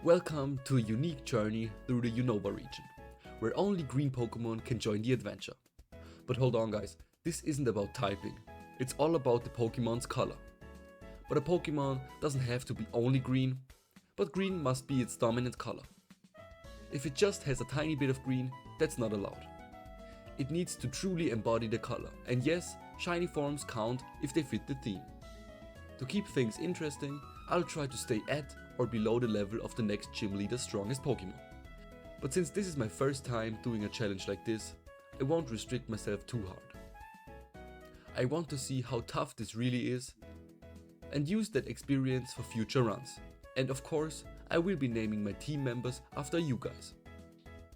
Welcome to a unique journey through the Unova region, where only green Pokémon can join the adventure. But hold on guys, this isn't about typing, it's all about the Pokémon's color. But a Pokémon doesn't have to be only green, but green must be its dominant color. If it just has a tiny bit of green, that's not allowed. It needs to truly embody the color, and yes, shiny forms count if they fit the theme. To keep things interesting, I'll try to stay at or below the level of the next gym leader's strongest Pokémon. But since this is my first time doing a challenge like this, I won't restrict myself too hard. I want to see how tough this really is and use that experience for future runs. And of course, I will be naming my team members after you guys.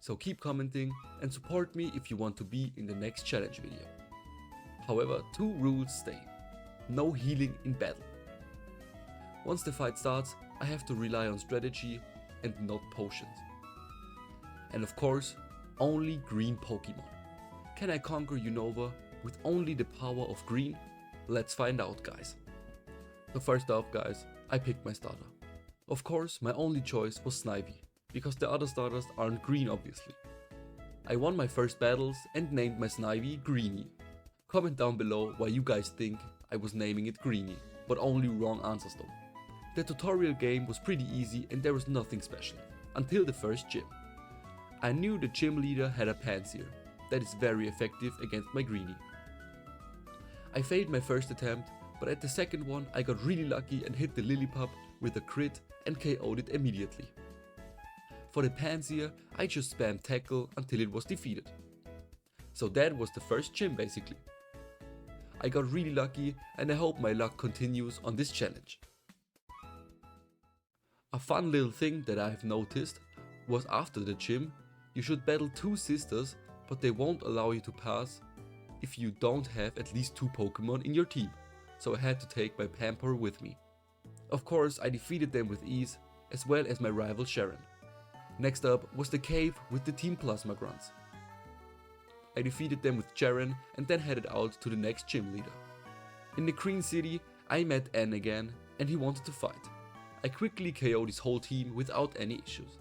So keep commenting and support me if you want to be in the next challenge video. However, two rules stay. No healing in battle. Once the fight starts, I have to rely on strategy and not potions. And of course, only green Pokemon. Can I conquer Unova with only the power of green? Let's find out guys. So first off guys, I picked my starter. Of course, my only choice was Snivy, because the other starters aren't green obviously. I won my first battles and named my Snivy Greenie. Comment down below why you guys think I was naming it Greenie, but only wrong answers though. The tutorial game was pretty easy and there was nothing special, until the first gym. I knew the gym leader had a Pansear, that is very effective against my Greenie. I failed my first attempt, but at the second one I got really lucky and hit the Lillipup with a crit and KO'd it immediately. For the Pansear, I just spammed tackle until it was defeated. So that was the first gym basically. I got really lucky and I hope my luck continues on this challenge. A fun little thing that I have noticed was after the gym, you should battle two sisters, but they won't allow you to pass if you don't have at least two Pokemon in your team, so I had to take my Pamper with me. Of course, I defeated them with ease, as well as my rival Sharon. Next up was the cave with the Team Plasma Grunts. I defeated them with Jaren and then headed out to the next gym leader. In the Green City, I met N again and he wanted to fight. I quickly KO'd his whole team without any issues.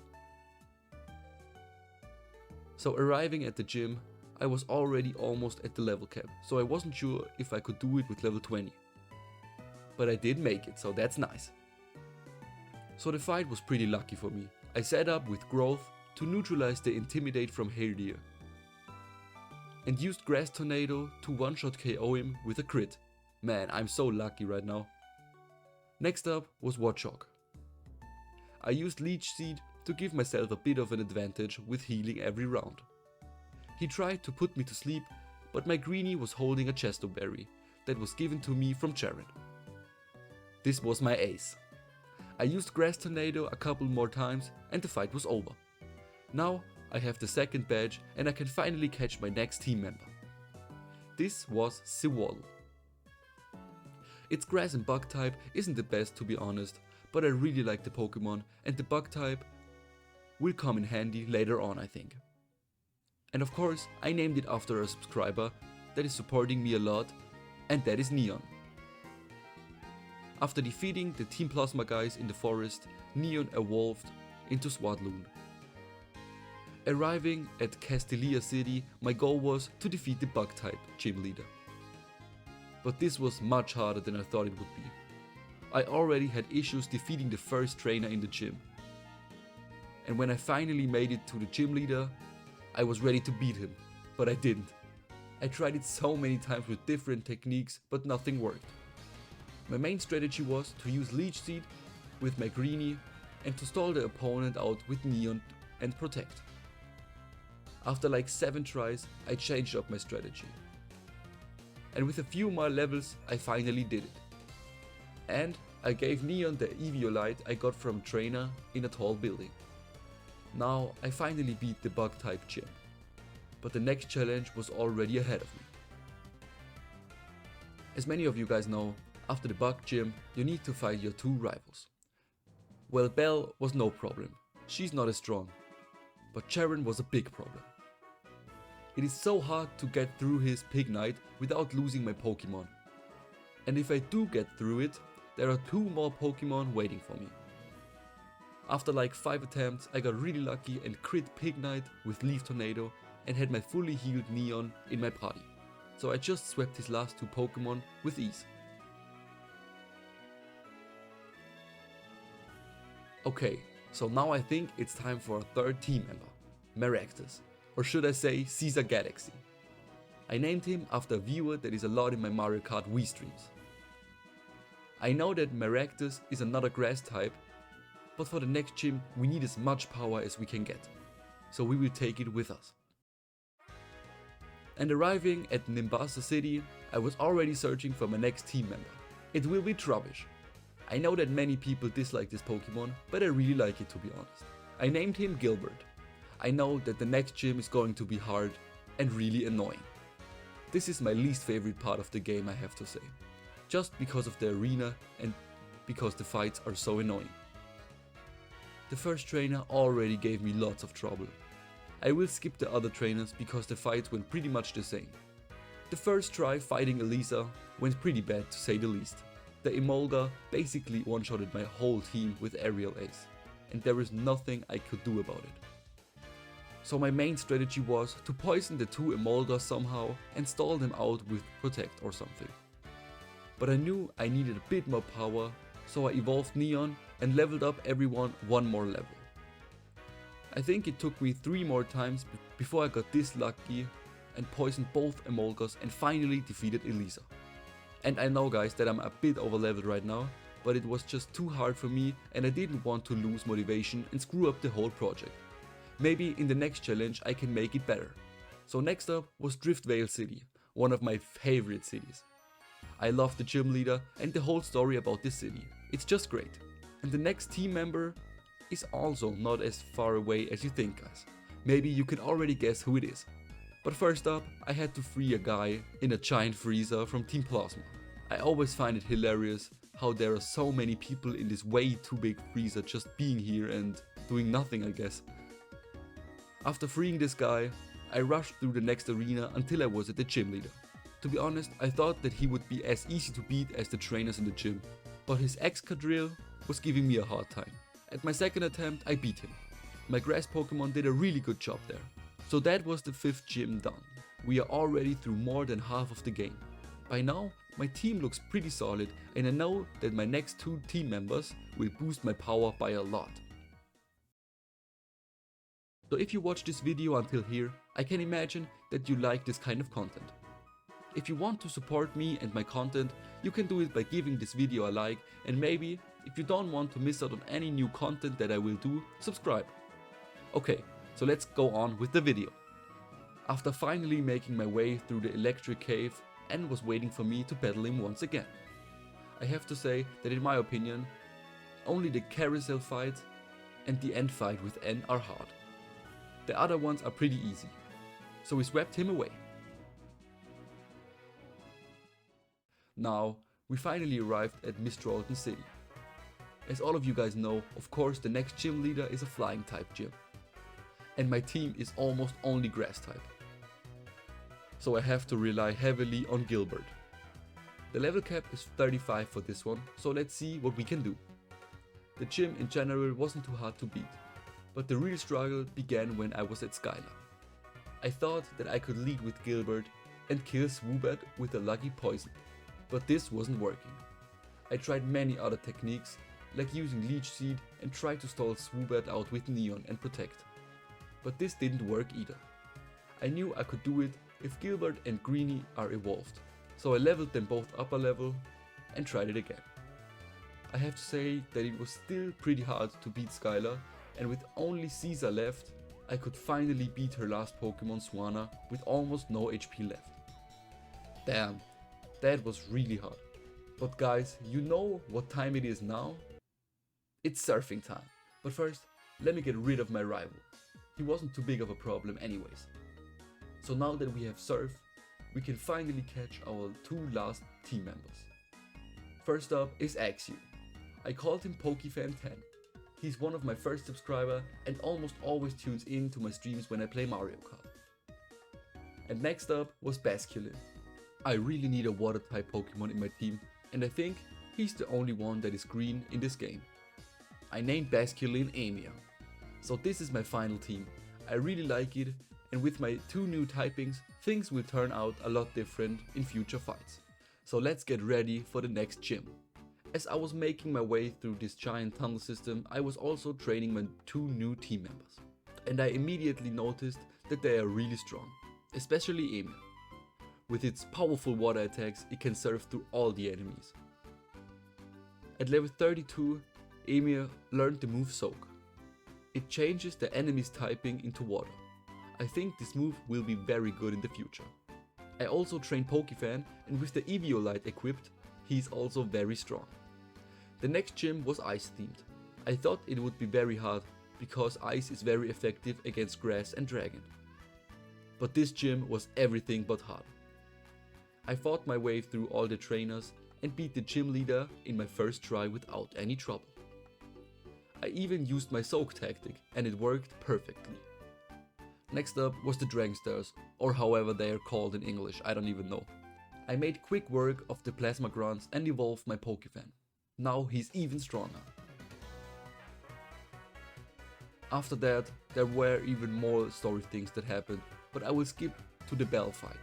So arriving at the gym, I was already almost at the level cap, so I wasn't sure if I could do it with level 20. But I did make it, so that's nice. So the fight was pretty lucky for me. I set up with Growth to neutralize the Intimidate from Haldir, and used Grass Tornado to one-shot KO him with a crit. Man, I'm so lucky right now. Next up was Watchog. I used Leech Seed to give myself a bit of an advantage with healing every round. He tried to put me to sleep, but my Greenie was holding a Chesto Berry that was given to me from Jaren. This was my ace. I used Grass Tornado a couple more times and the fight was over. Now I have the second badge and I can finally catch my next team member. This was Sewall. Its grass and bug type isn't the best to be honest, but I really like the Pokemon and the bug type will come in handy later on I think. And of course I named it after a subscriber that is supporting me a lot, and that is Neon. After defeating the Team Plasma guys in the forest, Neon evolved into Swadloon. Arriving at Castelia City, my goal was to defeat the bug type gym leader. But this was much harder than I thought it would be. I already had issues defeating the first trainer in the gym. And when I finally made it to the gym leader, I was ready to beat him, but I didn't. I tried it so many times with different techniques, but nothing worked. My main strategy was to use Leech Seed with my Greenie and to stall the opponent out with Neon and Protect. After like 7 tries, I changed up my strategy. And with a few more levels, I finally did it. And I gave Neon the Eviolite I got from trainer in a tall building. Now I finally beat the bug type gym. But the next challenge was already ahead of me. As many of you guys know, after the bug gym, you need to fight your two rivals. Well, Belle was no problem, she's not as strong, but Jaren was a big problem. It is so hard to get through his Pignite without losing my Pokemon. And if I do get through it, there are 2 more Pokemon waiting for me. After like 5 attempts, I got really lucky and crit Pignite with Leaf Tornado and had my fully healed Neon in my party. So I just swept his last 2 Pokemon with ease. Okay, so now I think it's time for a third team member, Maractus, or should I say Caesar Galaxy. I named him after a viewer that is a lot in my Mario Kart Wii streams. I know that Maractus is another grass type, but for the next gym we need as much power as we can get, so we will take it with us. And arriving at Nimbasa City, I was already searching for my next team member. It will be Trubbish. I know that many people dislike this Pokemon, but I really like it, to be honest. I named him Gilbert. I know that the next gym is going to be hard and really annoying. This is my least favorite part of the game, I have to say. Just because of the arena and because the fights are so annoying. The first trainer already gave me lots of trouble. I will skip the other trainers because the fights went pretty much the same. The first try fighting Elisa went pretty bad, to say the least. The Emolga basically one-shotted my whole team with Aerial Ace, and there is nothing I could do about it. So my main strategy was to poison the 2 Emolgas somehow and stall them out with Protect or something. But I knew I needed a bit more power, so I evolved Neon and leveled up everyone 1 more level. I think it took me 3 more times before I got this lucky and poisoned both Emolgas and finally defeated Elisa. And I know guys that I'm a bit overleveled right now, but it was just too hard for me and I didn't want to lose motivation and screw up the whole project. Maybe in the next challenge I can make it better. So next up was Driftvale City, one of my favorite cities. I love the gym leader and the whole story about this city. It's just great. And the next team member is also not as far away as you think, guys. Maybe you can already guess who it is. But first up, I had to free a guy in a giant freezer from Team Plasma. I always find it hilarious how there are so many people in this way too big freezer just being here and doing nothing, I guess. After freeing this guy, I rushed through the next arena until I was at the gym leader. To be honest, I thought that he would be as easy to beat as the trainers in the gym, but his Excadrill was giving me a hard time. At my second attempt, I beat him. My grass Pokemon did a really good job there. So that was the 5th gym done. We are already through more than half of the game. By now, my team looks pretty solid and I know that my next 2 team members will boost my power by a lot. So if you watch this video until here, I can imagine that you like this kind of content. If you want to support me and my content, you can do it by giving this video a like, and maybe, if you don't want to miss out on any new content that I will do, subscribe. Okay, so let's go on with the video. After finally making my way through the electric cave, N was waiting for me to battle him once again. I have to say that in my opinion, only the carousel fight and the end fight with N are hard. The other ones are pretty easy, so we swept him away. Now, we finally arrived at Mistral City. As all of you guys know, of course the next gym leader is a flying type gym. And my team is almost only grass type. So I have to rely heavily on Gilbert. The level cap is 35 for this one, so let's see what we can do. The gym in general wasn't too hard to beat, but the real struggle began when I was at Skylar. I thought that I could lead with Gilbert and kill Swoobat with a lucky poison, but this wasn't working. I tried many other techniques, like using Leech Seed and tried to stall Swoobat out with Neon and Protect. But this didn't work either. I knew I could do it if Gilbert and Greenie are evolved, so I leveled them both up a level and tried it again. I have to say that it was still pretty hard to beat Skylar, and with only Caesar left, I could finally beat her last Pokemon Swanna with almost no HP left. Damn, that was really hard. But guys, you know what time it is now? It's surfing time. But first, let me get rid of my rival. He wasn't too big of a problem anyways. So now that we have Surf, we can finally catch our 2 last team members. First up is Axew. I called him PokeFan10. He's one of my first subscribers and almost always tunes in to my streams when I play Mario Kart. And next up was Basculin. I really need a water type Pokemon in my team, and I think he's the only one that is green in this game. I named Basculin Emia. So this is my final team. I really like it, and with my 2 new typings, things will turn out a lot different in future fights. So let's get ready for the next gym. As I was making my way through this giant tunnel system, I was also training my 2 new team members. And I immediately noticed that they are really strong, especially Emia. With its powerful water attacks, it can surf through all the enemies. At level 32, Emia learned the move Soak. It changes the enemy's typing into water. I think this move will be very good in the future. I also trained Pokefan, and with the Eviolite equipped, he is also very strong. The next gym was ice themed. I thought it would be very hard, because ice is very effective against grass and dragon. But this gym was everything but hard. I fought my way through all the trainers and beat the gym leader in my first try without any trouble. I even used my soak tactic and it worked perfectly. Next up was the Dragsters, or however they are called in English, I don't even know. I made quick work of the Plasma Grunts and evolved my Pokefan. Now he's even stronger. After that, there were even more story things that happened, but I will skip to the Belle fight.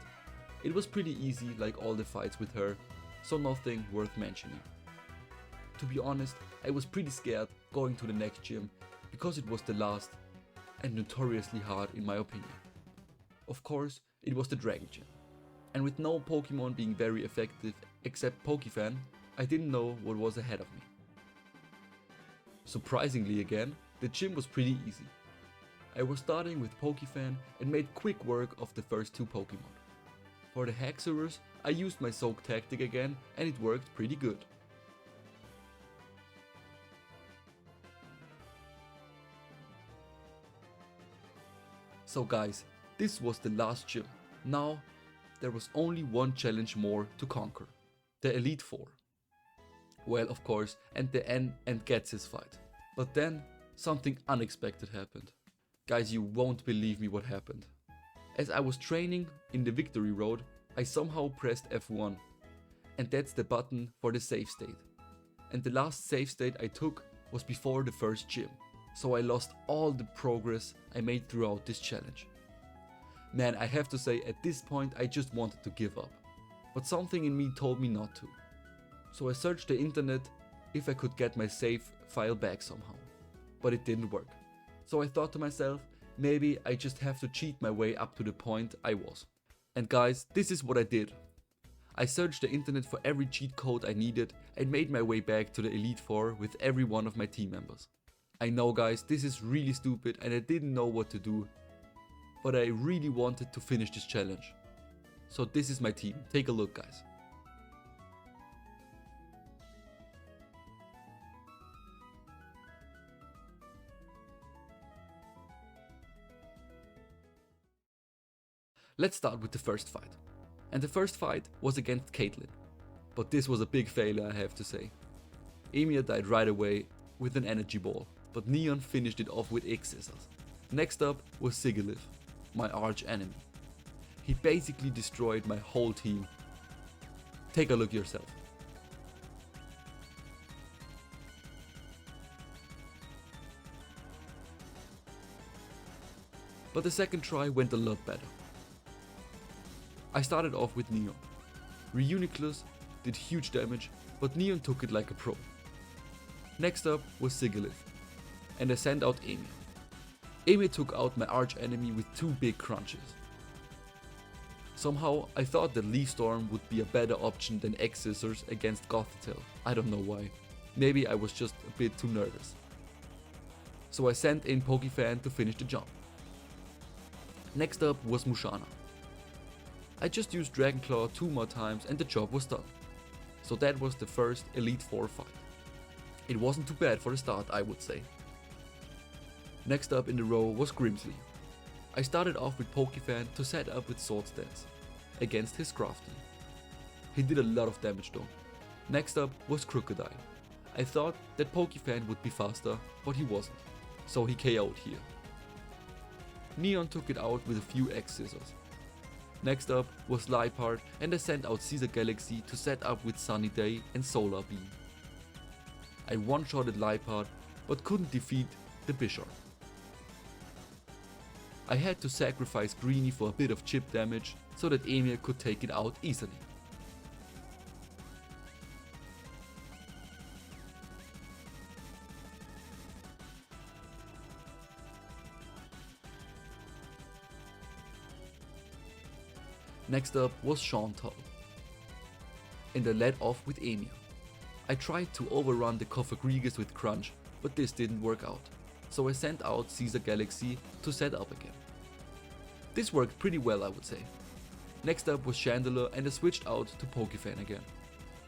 It was pretty easy like all the fights with her, so nothing worth mentioning. To be honest, I was pretty scared going to the next gym because it was the last and notoriously hard in my opinion. Of course, it was the Dragon Gym. And with no Pokemon being very effective except Pokefan, I didn't know what was ahead of me. Surprisingly again, the gym was pretty easy. I was starting with Pokefan and made quick work of the first 2 Pokemon. For the Haxorus, I used my Soak tactic again and it worked pretty good. So guys, this was the last gym. Now, there was only one challenge more to conquer. The Elite Four. Well, of course, and the N and Ghetsis fight. But then, something unexpected happened. Guys, you won't believe me what happened. As I was training in the Victory Road, I somehow pressed F1. And that's the button for the save state. And the last save state I took was before the first gym. So I lost all the progress I made throughout this challenge. Man, I have to say at this point I just wanted to give up. But something in me told me not to. So I searched the internet if I could get my save file back somehow. But it didn't work. So I thought to myself, maybe I just have to cheat my way up to the point I was. And guys, this is what I did. I searched the internet for every cheat code I needed and made my way back to the Elite Four with every one of my team members. I know guys, this is really stupid and I didn't know what to do, but I really wanted to finish this challenge. So this is my team, take a look guys. Let's start with the first fight. And the first fight was against Caitlyn. But this was a big failure I have to say. Emia died right away with an energy ball, but Neon finished it off with X-Scissors. Next up was Sigilyph, my arch enemy. He basically destroyed my whole team. Take a look yourself. But the second try went a lot better. I started off with Neon. Reuniclus did huge damage, but Neon took it like a pro. Next up was Sigilyph, and I sent out Emia. Emia took out my arch enemy with 2 big crunches. Somehow I thought that Leaf Storm would be a better option than X-Scissors against Gothitelle. I don't know why. Maybe I was just a bit too nervous. So I sent in Pokefan to finish the job. Next up was Musharna. I just used Dragon Claw 2 more times and the job was done. So that was the first Elite Four fight. It wasn't too bad for the start, I would say. Next up in the row was Grimsley. I started off with Pokefan to set up with Sword Stance against his Crafty. He did a lot of damage though. Next up was Crocodile. I thought that Pokefan would be faster, but he wasn't, so he KO'd here. Neon took it out with a few X-Scissors. Next up was Liepard and I sent out Caesar Galaxy to set up with Sunny Day and Solar Beam. I one-shotted Liepard, but couldn't defeat the Bisharp. I had to sacrifice Greenie for a bit of chip damage so that Emil could take it out easily. Next up was Chantal, and I led off with Emil. I tried to overrun the Cofagrigus with Crunch, but this didn't work out, so I sent out Caesar Galaxy to set up again. This worked pretty well, I would say. Next up was Chandler, and I switched out to Pokefan again.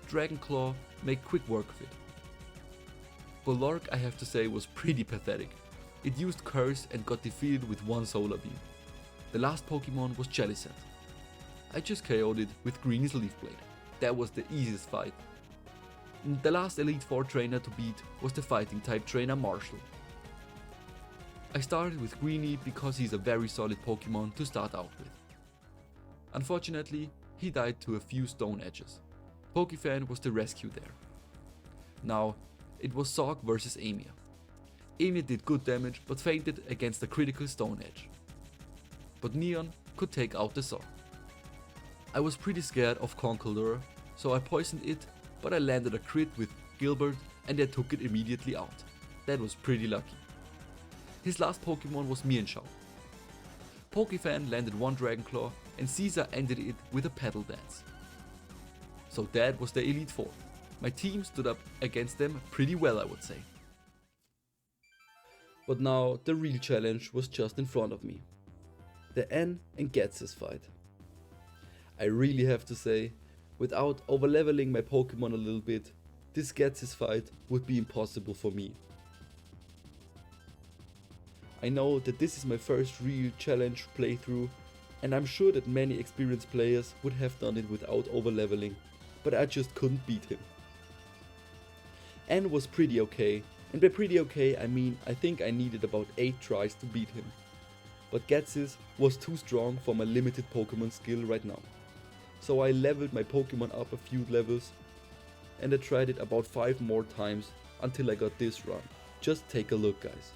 Dragon Claw made quick work of it. Bolork, I have to say, was pretty pathetic. It used Curse and got defeated with one Solar Beam. The last Pokemon was Jellicent. I just KO'd it with Greenie's Leaf Blade. That was the easiest fight. The last Elite Four trainer to beat was the fighting type trainer Marshall. I started with Greenie because he's a very solid Pokemon to start out with. Unfortunately, he died to a few Stone Edges. Pokefan was the rescue there. Now, it was Sog versus Emil. Emil did good damage but fainted against a critical Stone Edge. But Neon could take out the Sog. I was pretty scared of Conkeldurr, so I poisoned it, but I landed a crit with Gilbert and I took it immediately out. That was pretty lucky. His last Pokemon was Mienshao. Pokefan landed one Dragon Claw and Caesar ended it with a Petal Dance. So that was the Elite Four. My team stood up against them pretty well, I would say. But now the real challenge was just in front of me. The N and Ghetsis fight. I really have to say, without overleveling my Pokemon a little bit, this Ghetsis fight would be impossible for me. I know that this is my first real challenge playthrough, and I'm sure that many experienced players would have done it without overleveling, but I just couldn't beat him. N was pretty okay, and by pretty okay I mean I think I needed about 8 tries to beat him. But Ghetsis was too strong for my limited Pokemon skill right now. So I leveled my Pokemon up a few levels and I tried it about 5 more times until I got this run. Just take a look, guys.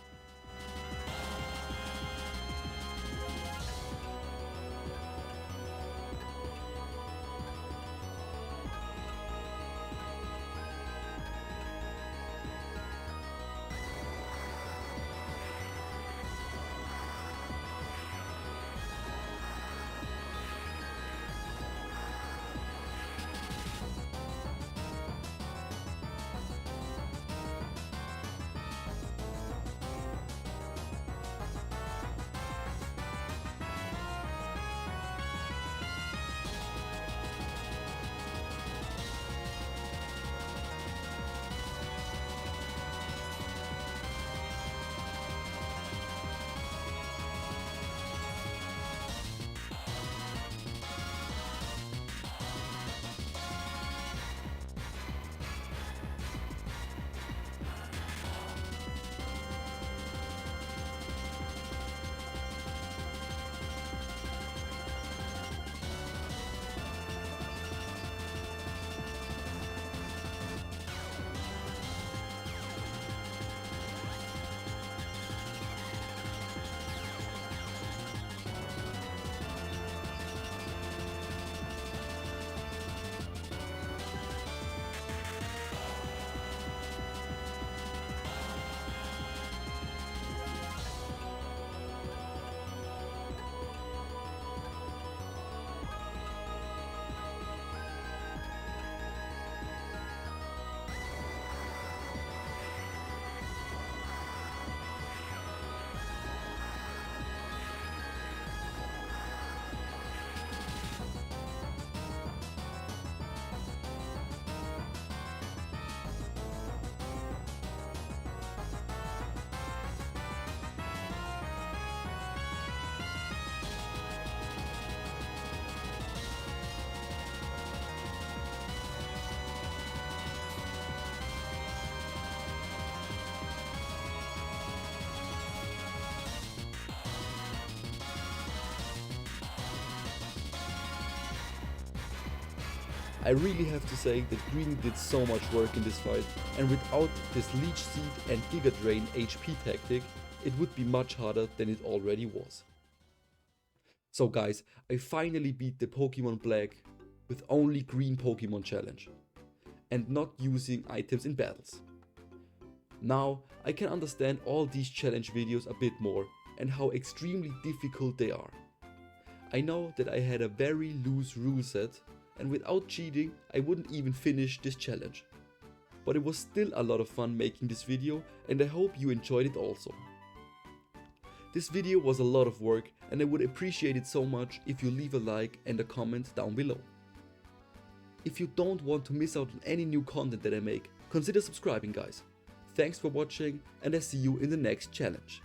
I really have to say that green did so much work in this fight, and without this Leech Seed and Giga Drain HP tactic, it would be much harder than it already was. So guys, I finally beat the Pokemon Black with only green Pokemon challenge, and not using items in battles. Now I can understand all these challenge videos a bit more and how extremely difficult they are. I know that I had a very loose rule set, and without cheating I wouldn't even finish this challenge. But it was still a lot of fun making this video, and I hope you enjoyed it also. This video was a lot of work, and I would appreciate it so much if you leave a like and a comment down below. If you don't want to miss out on any new content that I make, consider subscribing guys. Thanks for watching, and I see you in the next challenge.